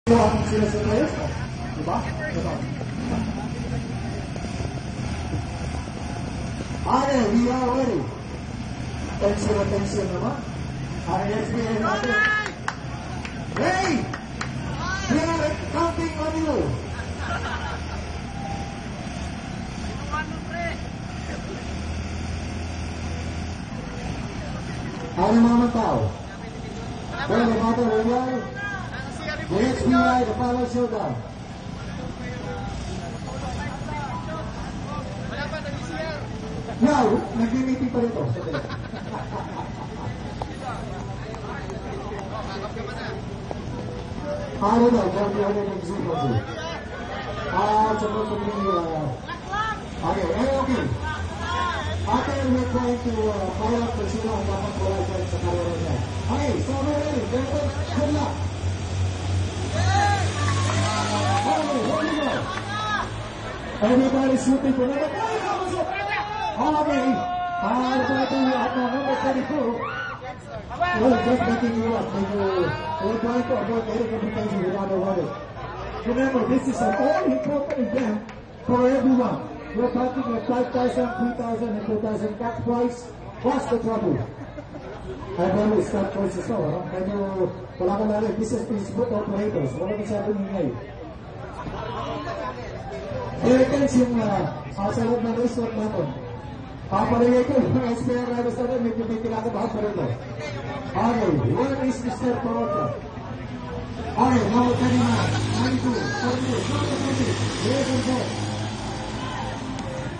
ang sinasabayos mo. Diba? Diba? Okay, we are ready. Tension naman. SBA natin. Hey! We are counting on you. Ano mga tao? Well, the matter we are. The SBI, the final showdown. Now, nag-meeting pa rito. Ano daw, kung ano nag-isip ko. Supposed to be, okay. After we're trying to follow up kung sino ang dapat wala dyan sa karera niya. Okay, so we're ready. Therefore, good luck. Everybody's shooting for number 5. Okay. Para sa ito at number 34. Well, just making you up. We're trying to avoid any competition without a running. Remember, this is an all-important event for everyone. We're talking at 5,000, 3,000, and 2,000 cash price. What's the trouble? I know it's not price as well. Medyo, wala ka na rin. This is Facebook operators. Wala masyado ningay. Elegance yung sa loob ng resort natin. Papaligay ko yung SPR riders natin, may pinitila ko ba pa rin. Okay, one is Mr. Parota. Okay, number 39, 92, 42, 40, 11, 4.